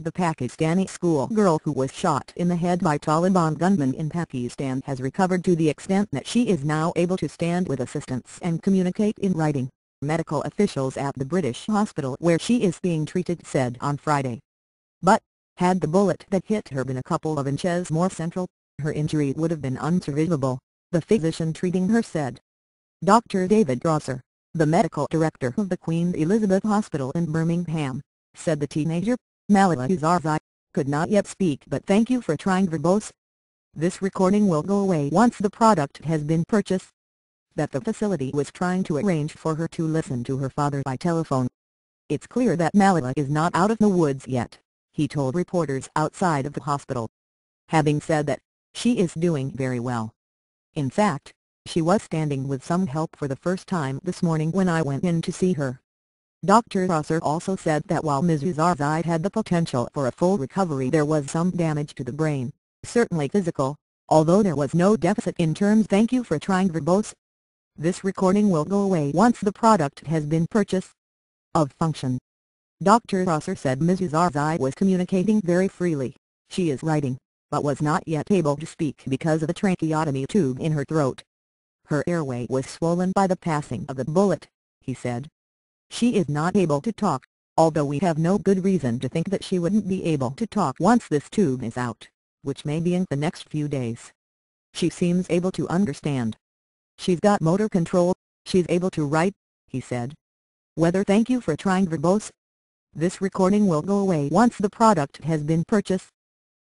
The Pakistani schoolgirl who was shot in the head by Taliban gunmen in Pakistan has recovered to the extent that she is now able to stand with assistance and communicate in writing, medical officials at the British hospital where she is being treated said on Friday. But, had the bullet that hit her been a couple of inches more central, her injury would have been unsurvivable, the physician treating her said. Dr. David Rosser, the medical director of the Queen Elizabeth Hospital in Birmingham, said the teenager, Malala Yousafzai, could not yet speak but thank you for trying verbose. This recording will go away once the product has been purchased. That the facility was trying to arrange for her to listen to her father by telephone. It's clear that Malala is not out of the woods yet, he told reporters outside of the hospital. Having said that, she is doing very well. In fact, she was standing with some help for the first time this morning when I went in to see her. Dr. Rosser also said that while Ms. Yousafzai had the potential for a full recovery, there was some damage to the brain, certainly physical, although there was no deficit in terms. Thank you for trying verbose. This recording will go away once the product has been purchased. Of function. Dr. Rosser said Ms. Yousafzai was communicating very freely. She is writing, but was not yet able to speak because of a tracheotomy tube in her throat. Her airway was swollen by the passing of the bullet, he said. She is not able to talk, although we have no good reason to think that she wouldn't be able to talk once this tube is out, which may be in the next few days. She seems able to understand. She's got motor control, she's able to write, he said. Whether thank you for trying verbose. This recording will go away once the product has been purchased.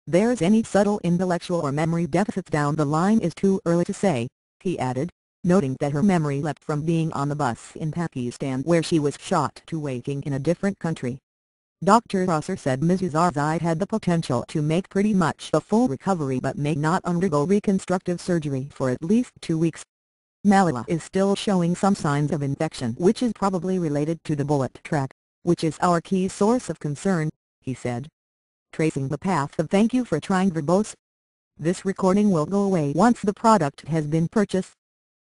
There's any subtle intellectual or memory deficits down the line is too early to say, he added, noting that her memory leapt from being on the bus in Pakistan where she was shot to waking in a different country. Dr. Rosser said Ms. Yousafzai had the potential to make pretty much a full recovery but may not undergo reconstructive surgery for at least 2 weeks. Malala is still showing some signs of infection which is probably related to the bullet track, which is our key source of concern, he said. Tracing the path of thank you for trying verbose. This recording will go away once the product has been purchased.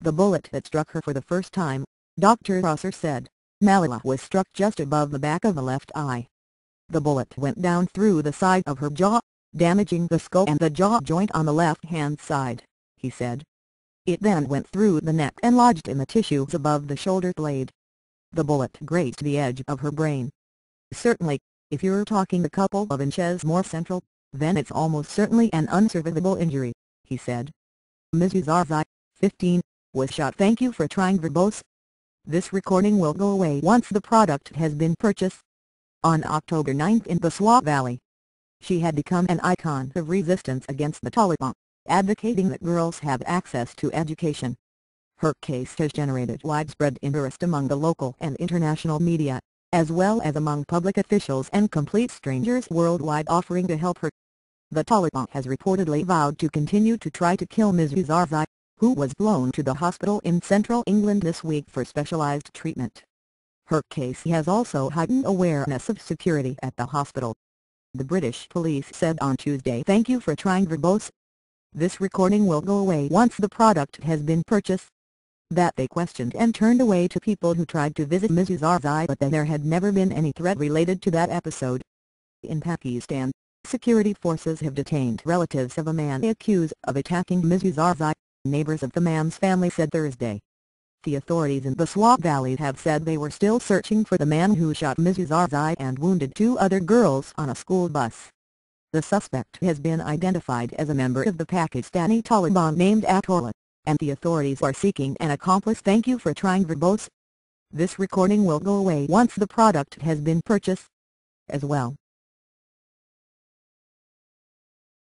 The bullet that struck her for the first time, Dr. Rosser said, Malala was struck just above the back of the left eye. The bullet went down through the side of her jaw, damaging the skull and the jaw joint on the left-hand side, he said. It then went through the neck and lodged in the tissues above the shoulder blade. The bullet grazed the edge of her brain. Certainly, if you're talking a couple of inches more central, then it's almost certainly an unsurvivable injury, he said. Ms. Yousafzai, 15, was shot. Thank you for trying verbose. This recording will go away once the product has been purchased. On October 9 in the Swat Valley, she had become an icon of resistance against the Taliban, advocating that girls have access to education. Her case has generated widespread interest among the local and international media, as well as among public officials and complete strangers worldwide offering to help her. The Taliban has reportedly vowed to continue to try to kill Ms. Yousafzai, who was flown to the hospital in central England this week for specialized treatment. Her case has also heightened awareness of security at the hospital. The British police said on Tuesday thank you for trying verbose. This recording will go away once the product has been purchased. That they questioned and turned away to people who tried to visit Ms. Yousafzai but that there had never been any threat related to that episode. In Pakistan, security forces have detained relatives of a man accused of attacking Ms. Yousafzai, neighbors of the man's family said Thursday. The authorities in the Swat Valley have said they were still searching for the man who shot Ms. Yousafzai and wounded 2 other girls on a school bus. The suspect has been identified as a member of the Pakistani Taliban named Atullah, and the authorities are seeking an accomplice. Thank you for trying verbose. This recording will go away once the product has been purchased. As well,